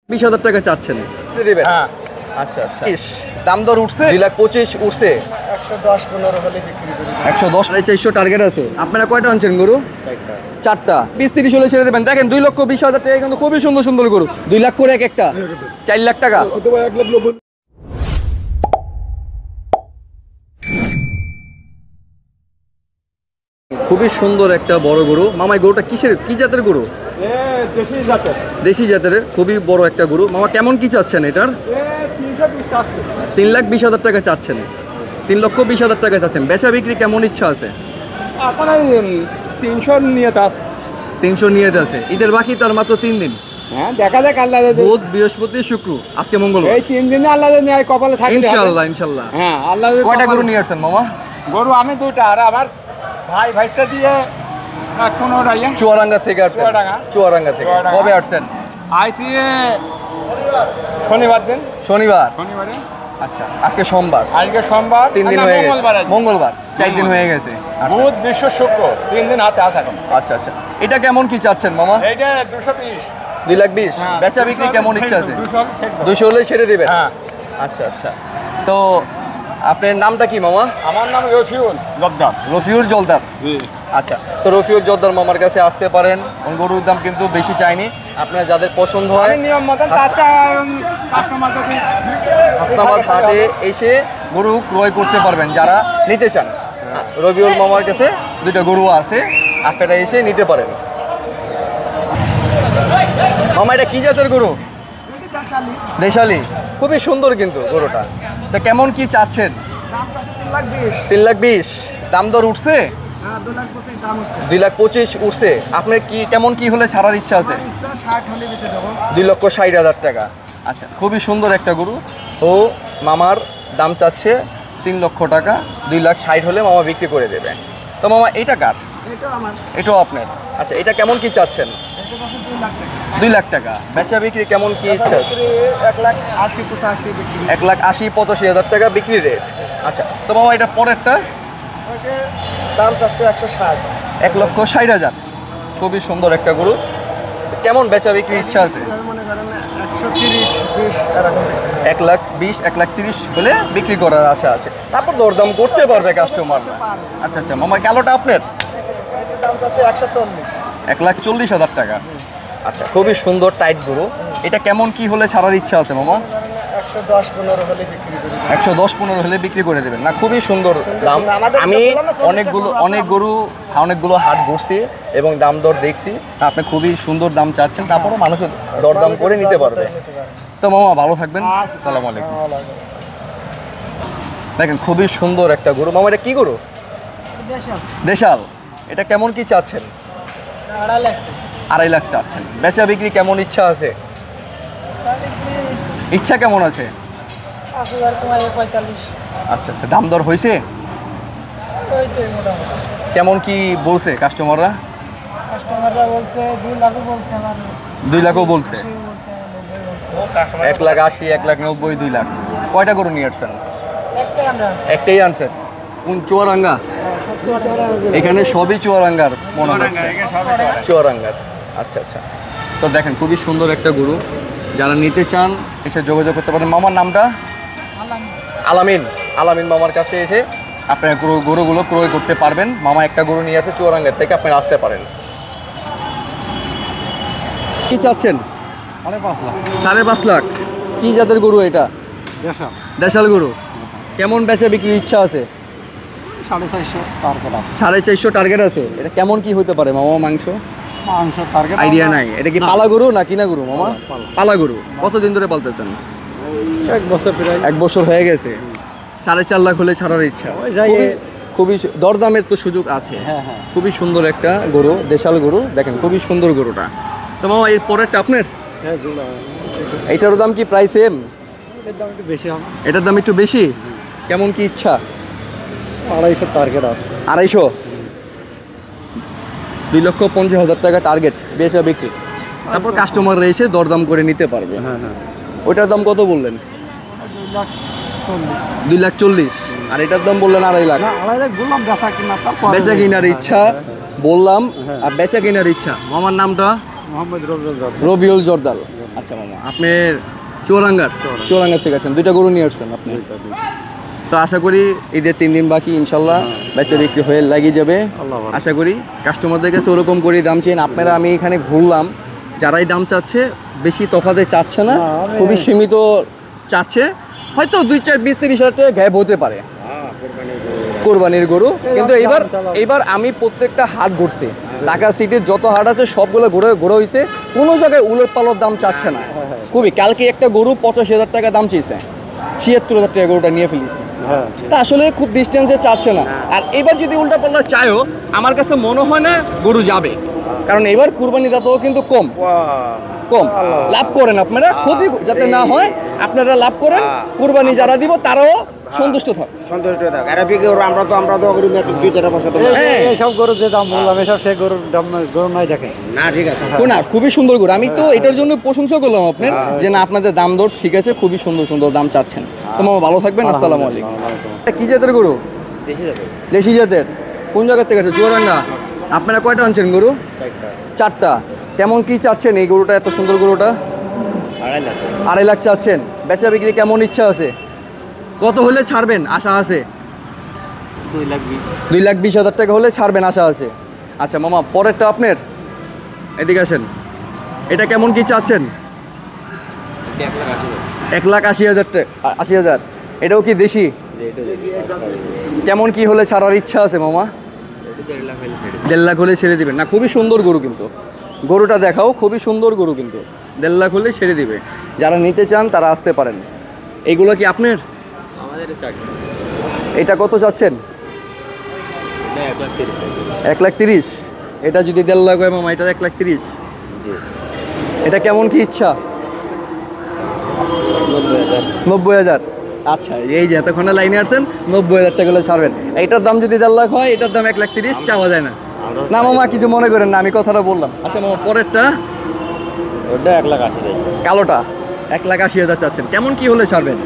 20,000 টাকা চাচ্ছেন দিবেন? হ্যাঁ। আচ্ছা আচ্ছা, দাম দর উঠছে 2,25,000 উঠছে। 110-15 হলে বিক্রি করি। 110 400 টার্গেট আছে। আপনারা কয়টা আনছেন গরু? চারটা। 20-30 হলে ছেড়ে দেবেন। দেখেন 2,20,000 টাকা কিন্তু খুবই সুন্দর সুন্দর গরু। 2 লাখ করে এক একটা, 4 লাখ টাকা। অথবা 1,90,000। খুবই সুন্দর একটা বড় গরু। মামা গরুটা কি জাতের গরু? দেশি জাতের। দেশি জাতের, খুবই বড় একটা গরু। মামা কেমন কি চাচ্ছেন এটার? 320 টাকা। 3,20,000 টাকা চাচ্ছেন। 3,20,000 টাকা চাচ্ছেন। বেচা বিক্রি কেমন ইচ্ছা আছে? আপনার 300 নিয়ে তা 300 নিয়ে আছে। ঈদের বাকি তার মাত্র 3 দিন। হ্যাঁ, দেখা যাক আল্লাহ যদি। বুধ, বৃহস্পতি, শুক্র, আজকে মঙ্গলবার। এই 3 দিনে আল্লাহ যদি নেয় কপালে থাকে। ইনশাআল্লাহ ইনশাআল্লাহ। হ্যাঁ, আল্লাহ যদি। কয়টা গরু নিয়ে আসছেন মামা? গরু আমি দুইটা, আর আমার ভাইটা দিয়ে কোনো রাইয়া চুয়াডাঙ্গা থেকে আসছেন? চুয়াডাঙ্গা থেকে। কবে আসছেন? আইসি শনিবার দিন। শনিবার। শনিবারে। আচ্ছা, আজকে সোমবার। আজকে সোমবার। 3 দিন হয়ে গেছে। মঙ্গলবার। মঙ্গলবার 4 দিন হয়ে গেছে। আচ্ছা। বুধ, বৃহস্পতি, শুক্র 3 দিন হাতে আছে এখন। আচ্ছা আচ্ছা, এটা কেমন কি চাচ্ছেন মামা? এইটা 220। 2,20,000। হ্যাঁ, বেচা বিক্রি কেমন ইচ্ছা আছে? 200 200 হলে ছেড়ে দিবেন? হ্যাঁ। আচ্ছা আচ্ছা, তো আপনার নামটা কি মামা? আমার নাম রফিউল জব্দার। রফিউল জলদার। জি। আচ্ছা, তো রফিউল জলদার মামার কাছে আসতে পারেন। গরুর দাম কিন্তু বেশি চাইনি, আপনার যাদের পছন্দ হয় আমি নিয়ম মতন চাচা কাস্টমার যদি হাসনাবাদ হাটে এসে গরু ক্রয় করতে পারবেন যারা নিতে চান। রবিউল মামার কাছে 2টা গরু আছে, আপনারা এসে নিতে পারেন। মামা এটা কি জাতের গরু? দেশালি। খুবই সুন্দর কিন্তু গরুটা। তা কেমন কি চাচ্ছেন? 3,20,000। দাম দর উঠছে? 2,25,000 উঠছে। আপনার কি কেমন কি হলে ছাড়ার ইচ্ছা আছে? 2,60,000 টাকা। আচ্ছা, খুবই সুন্দর একটা গরু। ও মামার দাম চাচ্ছে 3 লক্ষ টাকা। 2,60,000 হলে মামা বিক্রি করে দেবে। তো মামা এটা কার? এটাও আপনার। আচ্ছা, এটা কেমন কি চাচ্ছেন? 2 লাখ টাকা। বেচা বিক্রি কেমন কি ইচ্ছা আছে? 1,80,85,000 টাকা বিক্রি রেট। আচ্ছা, তো মামা এটা পরেরটা? দাম চাচ্ছে 160। 1,60,000। খুবই সুন্দর একটা গরু। কেমন বেচা বিক্রি ইচ্ছা আছে? মনে করেন 130-20 এরকম। 1,20,000 1,30,000 হলে বিক্রি করার আশা আছে। তারপর দরদাম করতে পারবে কাস্টমার। আচ্ছা আচ্ছা, মামা কালোটা আপনার? দাম চাচ্ছে 140। 1,40,000 টাকা। আচ্ছা, খুবই সুন্দর টাইট গরু। এটা কেমন কি হলে ছাড়ার ইচ্ছা আছে মামা? 110-15 হলে বিক্রি করি। 110-15 হলে বিক্রি করে দেবেন না? খুবই সুন্দর দাম। আমি অনেকগুলো হাট ঘুরছি এবং দাম দর দেখছি। আপনি খুবই সুন্দর দাম চাচ্ছেন, তারপরও মানুষের দরদাম করে নিতে পারবে। তো মামা ভালো থাকবেন। আসসালামু আলাইকুম। দেখেন খুবই সুন্দর একটা গরু। মামা এটা কি গরু? দেশাল। এটা কেমন কি চাচ্ছেন? 2.5 লাখ চাচ্ছেন। বেচা বিক্রি কেমন ইচ্ছা আছে? ইচ্ছা কেমন আছে? 45। আচ্ছা আচ্ছা, দাম দর হয়েছে? কেমন কি বলছে কাস্টমাররা? কাস্টমাররা বলছে 2 লাখও বলছে, আমার 2 লাখও বলছে। 1,80,000 1,90,000 2 লাখ। কয়টা গরু নিয়ে আসছেন? একটাই আনছেন। কোন চুয়াডাঙ্গা? এখানে সবই চুয়াডাঙ্গার মনে হচ্ছে। চুয়াডাঙ্গার। আচ্ছা আচ্ছা, তো দেখেন খুবই সুন্দর একটা গরু। যারা নিতে চান এসে যোগাযোগ করতে পারেন। মামার নামটা? আলামিন। আলামিন মামার কাছে এসে আপনারা গরুগুলো ক্রয় করতে পারবেন। মামা একটা গরু নিয়ে আসে চুয়াডাঙ্গার থেকে, আপনারা আসতে পারেন। কি চাচ্ছেন? 5.5 লাখ। কি জাতের গরু এটা? দেশাল গরু। কেমন বেচা বিক্রির ইচ্ছা আছে? 450 টার্গেট আছে। এটা কেমন কি হতে পারে মামা? মাংস টার্গেট আইডিয়া নাই। এটা কি পালা গরু না কিনা গরু মামা? পালা গরু। কতদিন ধরে পালতেছেন? 1 বছর প্রায়। 1 বছর হয়ে গেছে। 4.5 লাখ হলে ছাড়ার ইচ্ছা। খুবই দরদামের তো সুযোগ আছে। হ্যাঁ। খুবই সুন্দর একটা গরু, দেশাল গরু। দেখেন খুবই সুন্দর গরুটা। তো মামা এর পরেরটা আপনার? এইটার দাম কি প্রায় সেম? এর দাম একটু বেশি হবে। এটার দাম একটু বেশি। কেমন কি ইচ্ছা? 250 টার্গেট আছে। 250? 2,50,000 টাকা টার্গেট বেচা বিক্রি। তারপর কাস্টমাররা এসে দরদাম করে নিতে পারবে। হ্যাঁ। ওইটার দাম কত বললেন? 2,40,000। 2,40,000। আর এটার দাম বললেন 2.5 লাখ। 2.5 লাখ বললাম, বেচা কিনা তারপর। বেচা কেনার ইচ্ছা বললাম, আর বেচা কেনার ইচ্ছা। মামার নামটা? মোহাম্মদ রবিউল জর্দার। রবিউল জর্দাল। আচ্ছা মামা, আপনার চুয়ারাঙ্গার থেকে আসছেন, 2টা গরু নিয়ে আসছেন আপনি। তো আশা করি ঈদের 3 দিন বাকি, ইনশাল্লাহ বেচা বিক্রি হয়ে লাগিয়ে যাবে আশা করি। কাস্টমারদের কাছে ওরকম করে দাম চেন আপনারা। আমি এখানে ঘুরলাম, যারাই দাম চাচ্ছে বেশি তফাতে চাচ্ছে না, খুবই সীমিত চাচ্ছে। হয়তো 2-4-20-30 হাজার টাকা গ্যাপ হতে পারে কোরবানির গরু। কিন্তু এবার আমি প্রত্যেকটা হাট ঘুরছি, ঢাকা সিটির যত হাট আছে সবগুলো ঘুরে হয়েছে, কোনো জায়গায় উলট পালট দাম চাচ্ছে না খুবই। কালকে একটা গরু 85,000 টাকা দাম চেয়েছে, 76,000 টাকা গরুটা নিয়ে ফেলেছি। তা আসলে খুব ডিস্টেন্সে চাচ্ছে না। আর এবার যদি উল্টা পাল্টা চায়ও, আমার কাছে মনে হয় না গরু যাবে, কারণ এবার কুরবানি দাতাও কিন্তু কম লাভ করেন আপনারা, ক্ষতি যাতে না হয় আপনারা লাভ করেন, কুরবানি যারা দিব তারাও সন্তুষ্ট থাক। আমরা তো গরু 2-4 বছর এইসব গরু যে দাম বললাম, এসব সেই গরুর দাম গরু নাই দেখেন না। ঠিক আছে না, খুবই সুন্দর গরু। আমি তো এটার জন্য প্রশংসা করলাম আপনার, যে না আপনাদের দাম দর ঠিক আছে, খুবই সুন্দর দাম চাচ্ছেন। তো মামা ভালো থাকবেন, আসসালামু আলাইকুম। কি জাতের গরু? দেশি জাতের। কোন জায়গা থেকে আছে? চুয়ারাঙ্গা। আপনারা কয়টা আনছেন গরু? 4টা। কেমন কি চাচ্ছেন এই গরুটা, এত সুন্দর গরুটা? 2.5 লাখ চাচ্ছেন। বেচা বিক্রি কেমন ইচ্ছা আছে? কত হলে ছাড়বেন আশা আছে? 2,20,000 টাকা হলে ছাড়বেন আশা আছে। আচ্ছা মামা, পরেরটা আপনার, এদিকে আসেন। এটা কেমন কি চাচ্ছেন? 1,80,000 টাকা। 80,000। এটাও কি দেশি? কেমন কি হলে ছাড়ার ইচ্ছা আছে মামা? 1.5 লাখ হলে ছেড়ে দিবেন না? খুবই সুন্দর গরু কিন্তু, গরুটা দেখাও, খুবই সুন্দর গরু কিন্তু। 1.5 লাখ হলে ছেড়ে দিবে। যারা নিতে চান তারা আসতে পারেন। এইগুলো কি আপনার? এটা কত চাচ্ছেন? 1,30,000। এটা যদি 1.5 লাখ হয় মামা, এটা 1,30,000। এটা কেমন কি ইচ্ছা? 90,000। আচ্ছা, এই যে এতক্ষণে লাইনে আসছেন, 90,000 টাকা হলে ছাড়বেন। এটার দাম যদি 1.5 লাখ হয়, এটার দাম 1,30,000 চাওয়া যায় না। না মামা, কিছু মনে করেন না, আমি কথাটা বললাম। আচ্ছা মামা, পরেরটা? ওটা 1,80,000। কালোটা 1,80,000 চাচ্ছেন। কেমন কি হলে ছাড়বেন?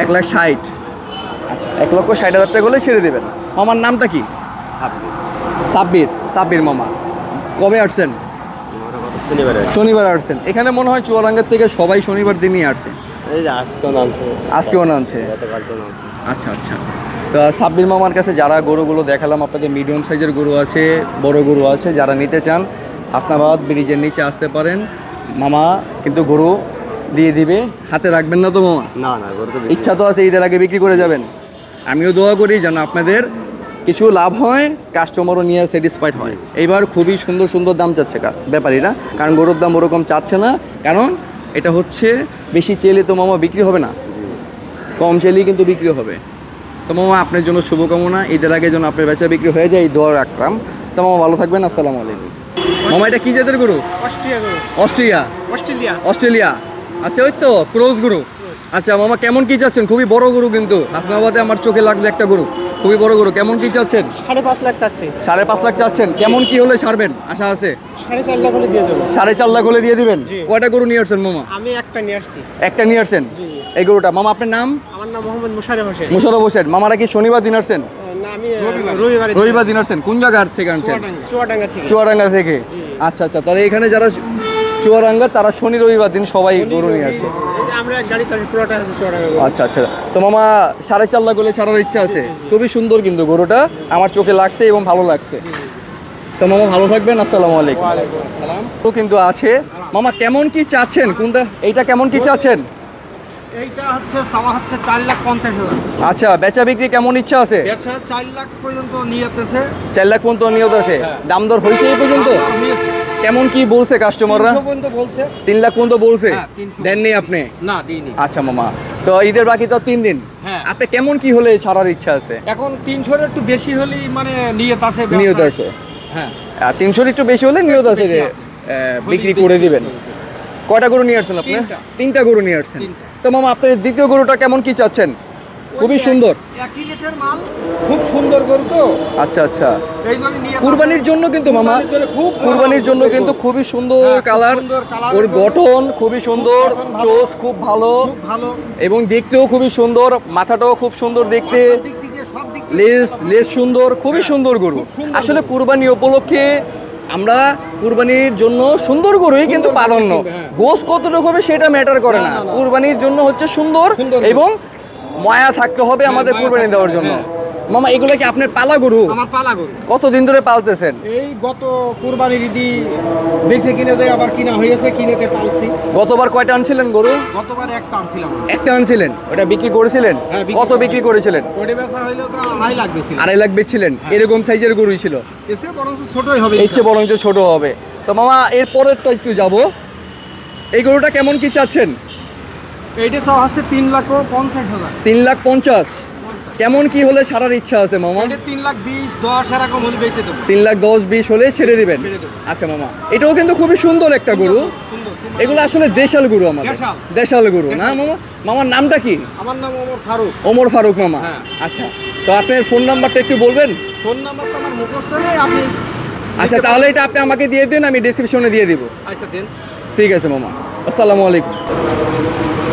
1,60,000। আচ্ছা, 1,60,000 টাকা হলে ছেড়ে দেবেন। মামার নামটা কি? সাব্বির মামা। কবে আসছেন? শনিবার আসছেন। এখানে মনে হয় চুয়ারাঙ্গার থেকে সবাই শনিবার দিনই আসছে। আজকেও নামছে। আচ্ছা। তো সাব্বির মামার কাছে যারা গরুগুলো দেখালাম আপনাদের, মিডিয়াম সাইজের গরু আছে, বড় গরু আছে, যারা নিতে চান হাসনাবাদ ব্রিজের নিচে আসতে পারেন। মামা কিন্তু গরু দিয়ে দিবে, হাতে রাখবেন না তো মামা? না, গরু তো ইচ্ছা তো আছে ঈদের আগে বিক্রি করে যাবেন। আমিও দোয়া করি যেন আপনাদের কিছু লাভ হয়, কাস্টমারও নিয়ে স্যাটিসফাইড হয়। এইবার খুবই সুন্দর দাম চাচ্ছে ব্যাপারীরা, কারণ গরুর দাম ওরকম চাচ্ছে না, কারণ এটা হচ্ছে বেশি চেলে তো মামা বিক্রি হবে না, কম চেলেই কিন্তু বিক্রি হবে। তো মামা আপনার জন্য শুভকামনা, ঈদের আগে যেন আপনার বেচা বিক্রি হয়ে যায়, এই দোয়া রাখলাম। তো মামা ভালো থাকবেন, আসসালামু আলাইকুম। মামা এটা কি জাতের গরু? অস্ট্রেলিয়া। আচ্ছা, ওই তো ক্রস গরু। আচ্ছা মামা, কেমন কি চাচ্ছেন? খুবই বড় গরু কিন্তু, হাসনাবাদে আমার চোখে লাগলো একটা গরু, খুবই বড় গরু। কেমন কি চাচ্ছেন? 5.5 লাখ চাচ্ছি। 5.5 লাখ চাচ্ছেন। কেমন কি হলে ছাড়বেন আশা আছে? 4.5 লাখ হলে দিয়ে দেবো। 4.5 লাখ হলে দিয়ে দিবেন। কয়টা গরু নিয়ে আসছেন মামা? আমি একটা নিয়ে আসছি। একটা নিয়ে আসছেন। এই গরুটা। মামা আপনার নাম? আমার নাম মোহাম্মদ মুশাররফ হোসেন। মুশাররফ হোসেন। মামারা কি শনিবার দিন আসছেন? না, আমি রবিবার দিন আসছেন। কোন জায়গা থেকে আনছেন? চুয়াডাঙ্গা থেকে। আচ্ছা, তাহলে এখানে যারা চুয়াডাঙ্গা তারা শনি রবিবার দিন সবাই গরু নিয়ে আসছে। আমরা এক গাড়ি পুরোটা আছে চুয়াডাঙ্গা। আচ্ছা। তো মামা 4.5 লাখ হলে ছাড়ার ইচ্ছা আছে। খুবই সুন্দর কিন্তু গরুটা, আমার চোখে লাগছে এবং ভালো লাগছে। তো মামা ভালো থাকবেন, আসসালামু আলাইকুম। তো কিন্তু আছে মামা, কেমন কি চাচ্ছেন? কোনটা? এইটা কেমন কি চাচ্ছেন? এইটা হচ্ছে 4,50,000। আচ্ছা, বেচা বিক্রি কেমন ইচ্ছা আছে? 4 লাখ পর্যন্ত নিয়ত আছে। 4 লাখ পর্যন্ত নিয়ত আছে। দাম দর হয়েছে এই পর্যন্ত? কেমন কি বলছে কাস্টমাররা? 3 লাখ পর্যন্ত বলছে। দেননি আপনি? না, দিইনি। আচ্ছা মামা, তো ঈদের বাকি তো 3 দিন। আপনি কেমন কি হলে ছাড়ার ইচ্ছা আছে? এখন 300-এর একটু বেশি হলেই মানে নিয়ত আছে। হ্যাঁ, 300-এর একটু বেশি হলে নিয়ত আছে যে বিক্রি করে দিবেন। কয়টা গরু নিয়ে আসছেন আপনি? 3টা গরু নিয়ে আসছেন। তো মামা, আপনার দ্বিতীয় গরুটা কেমন কি চাচ্ছেন? খুবই সুন্দর, একই রেটের মাল, খুব সুন্দর গরু তো। আচ্ছা। কুরবানির জন্য কিন্তু মামা, কুরবানির জন্য কিন্তু খুবই সুন্দর কালার, ওর গঠন খুবই সুন্দর, চোষ খুব ভালো এবং দেখতেও খুবই সুন্দর, মাথাটাও খুব সুন্দর দেখতে, লেজ সুন্দর, খুবই সুন্দর গরু। আসলে কুরবানি উপলক্ষে আমরা কুরবানির জন্য সুন্দর গরুই কিন্তু প্রাধান্য, গোস কতটুকু হবে সেটা ম্যাটার করে না, কুরবানির জন্য হচ্ছে সুন্দর এবং মায়া থাকতে হবে আমাদের কুরবানি দেওয়ার জন্য। মামা এগুলো কি আপনার পালা গরু? আমার পালা গরু। কতদিন ধরে পালতেছেন? এই গত কুরবানির ঈদি বেঁচে কিনে দেয়, আবার কিনা হয়েছে, কিনেতে পালছি। গতবার কয়টা আনছিলেন গরু? গতবার একটা আনছিলাম। একটা আনছিলেন, ওটা বিক্রি করেছিলেন? হ্যাঁ, কত বিক্রি করেছিলেন? ওটা বেচা হইলো তো 2.5 লাখ বেশি। 2.5 লাখ বেচছিলেন? এরকম সাইজের গরুই ছিল? এসে বরং ছোটই হবে, এর চেয়ে বরং ছোট হবে। তো মামা এর পরেরটা একটু যাব, এই গরুটা কেমন কি চাচ্ছেন? এইটা তো হচ্ছে 3,50,000। 3,50,000 কেমন কি হলে ছাড়ার ইচ্ছা আছে মামা? এটা 3,20,000, 10 এরকম হলে বেচে দেবো। 3,10,20 হলে ছেড়ে দিবেন? আচ্ছা মামা, এটাও কিন্তু খুবই সুন্দর একটা গরু। এগুলো আসলে দেশাল গরু আমাদের, দেশাল গরু না মামা? মামার নামটা কি? আমার নাম ওমর ফারুক। ওমর ফারুক মামা। হ্যাঁ। আচ্ছা, তো আপনার ফোন নাম্বারটা একটু বলবেন? ফোন নাম্বারটা আমার মুখস্থ নেই, আপনি। আচ্ছা তাহলে এটা আপনি আমাকে দিয়ে দিন, আমি ডেসক্রিপশনে দিয়ে দিব। আচ্ছা দেন। ঠিক আছে মামা, আসসালামু আলাইকুম।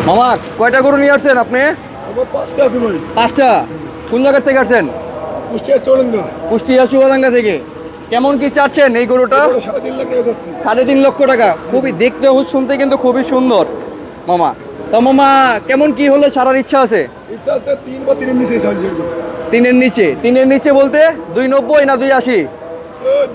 মামা কয়টা গরু নিয়ে আসছেন আপনি? আমার 5টা আছে ভাই। 5টা? কোন জায়গা থেকে আসছেন? কুষ্টিয়া চৌরাঙ্গা। কুষ্টিয়া চুয়াডাঙ্গা থেকে। কেমন কি চাচ্ছেন এই গরুটা? 3.5 লাখ টাকা যাচ্ছে। 3.5 লক্ষ টাকা। খুবই দেখতে শুনতে কিন্তু খুবই সুন্দর মামা। তো মামা কেমন কি হলে ছাড়ার ইচ্ছা আছে? ইচ্ছা আছে 3 বা 3 এর নিচে ছাড় ছেড়ে দেবো। 3-এর নিচে? 3-এর নিচে বলতে 290 না 280?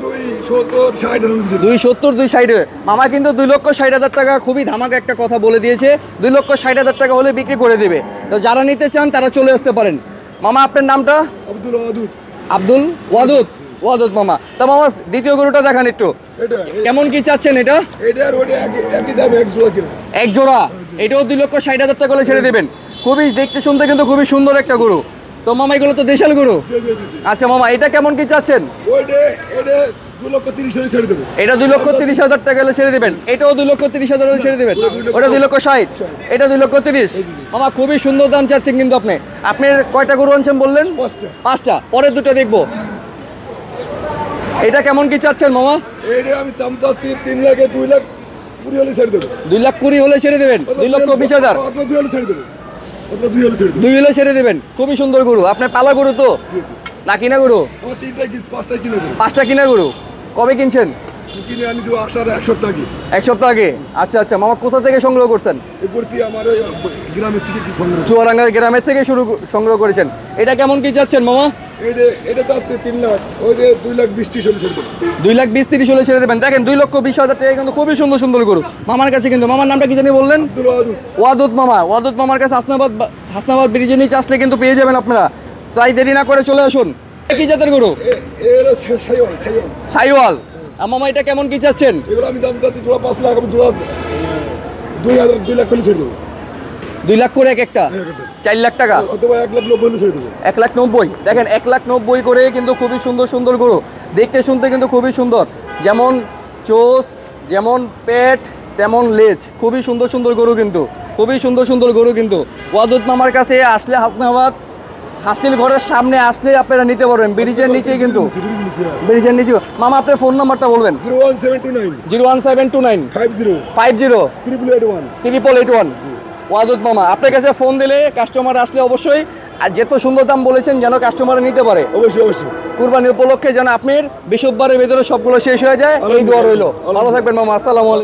270, 60 এর মধ্যে। 270, 260। মামা কিন্তু 2,60,000 টাকা খুবই ধামাকা একটা কথা বলে দিয়েছে, 2,60,000 টাকা হলে বিক্রি করে দেবে। তো যারা নিতে চান তারা চলে আসতে পারেন। মামা আপনার নামটা? আব্দুল ওয়াদুদ। আব্দুল ওয়াদুদ। ওয়াদুদ মামা। তা মামা দ্বিতীয় গরুটা দেখান একটু, এটা কেমন কি চাচ্ছেন এটা? এটা আর ওটা একই দাম, এক জোড়া কিলো। এক জোড়া? এটাও 2,60,000 টাকা করে ছেড়ে দেবেন। খুবই দেখতে শুনতে কিন্তু খুবই সুন্দর একটা গরু। তো মামা এগুলো তো দেশাল গরু। জি জি জি। আচ্ছা মামা এটা কেমন কি চাচ্ছেন? ওইটা এটা 2,30,000 ছেড়ে দেবো। এটা 2,30,000 টাকা হলে ছেড়ে দেবেন। এটাও 2,30,000 হলে ছেড়ে দেবেন। ওটা 2,60,000, এটা 2,30,000। মামা খুবই সুন্দর দাম চাচ্ছেন কিন্তু আপনি। আপনার কয়টা গরু আনছেন বললেন? 5টা। 5টা। পরের দুটো দেখবো, এটা কেমন কি চাচ্ছেন মামা? এইটা আমি চামচাচ্ছি 3 লাখে 2 লাখ 20 হলে ছেড়ে দেবো। 2,20,000 হলে ছেড়ে দেবেন? 2,20,000? অথবা 2 হলে ছেড়ে দেবো। অথবা 2 হলে ছেড়ে দেবো। 2 হলে ছেড়ে দেবেন। খুবই সুন্দর গরু। আপনার পালা গরু তো জি জি। না কিনা গরু? আমার 3টা কিস 5টা কিনে দেবো। 5টা কিনা গরু। কবে কিনছেন? কিনে আনিছি আসার 1 সপ্তাহ আগে। 1 সপ্তাহ আগে? আচ্ছা আচ্ছা মামা, কোথা থেকে সংগ্রহ করছেন? এই করছি আমার ওই গ্রামের থেকে কি সংগ্রহ। চুয়াডাঙ্গা গ্রামের থেকে সংগ্রহ করেছেন। এটা কেমন কি চাচ্ছেন মামা? এটা চাচ্ছে 3 লাখ, ওই যে 2,20,000 হলে ছেড়ে দেবো। 2,20,000-30 হলে ছেড়ে দেবেন। দেখেন 2,20,000 টাকা কিন্তু খুবই সুন্দর সুন্দর গরু মামার কাছে। কিন্তু মামার নামটা কি জানি বললেন? আব্দুল ওয়াদুদ। ওয়াদুদ মামা। ওয়াদুদ মামার কাছে হাসনাবাদ ব্রিজের নিচে আসলে কিন্তু পেয়ে যাবেন আপনারা। তাই দেরি না করে চলে আসুন। কি জাতের গরু? এরা সাইওয়াল সাইওয়াল। সাইওয়াল। মামা এটা কেমন কি চাচ্ছেন? এগুলো আমি দাম চাচ্ছি জোড়া 5 লাখ, আমি জোড়া 2 লাখ করে ছেড়ে দেবো। 2 লাখ করে এক একটা? 4 লাখ টাকা? অথবা 1,90,000 হলে ছেড়ে দেবো। 1,90,000। দেখেন 1,90,000 করে কিন্তু খুবই সুন্দর সুন্দর গরু। দেখতে শুনতে কিন্তু খুবই সুন্দর, যেমন চোষ, যেমন পেট, তেমন লেজ। খুবই সুন্দর সুন্দর গরু কিন্তু, খুবই সুন্দর সুন্দর গরু কিন্তু। ওয়াদুদ মামার কাছে আসলে হাসনাবাদ হাসিল ঘরের সামনে আসলে আপনারা নিতে পারবেন, ব্রিজের নিচেই কিন্তু, ব্রিজের নিচে। মামা আপনার ফোন নাম্বারটা বলবেন? 01729 01729 50 50 881 881। ওয়াদুদ মামা, আপনার কাছে ফোন দিলে কাস্টমার আসলে অবশ্যই, আর যেত সুন্দর দাম বলেছেন যেন কাস্টমার নিতে পারে। অবশ্যই অবশ্যই। কুরবানি উপলক্ষে যেন আপনার 20 বারের ভেতরে সবগুলো শেষ হয়ে যায়, এই দোয়া রইল। ভালো থাকবেন মামা, আসসালামু আলাইকুম।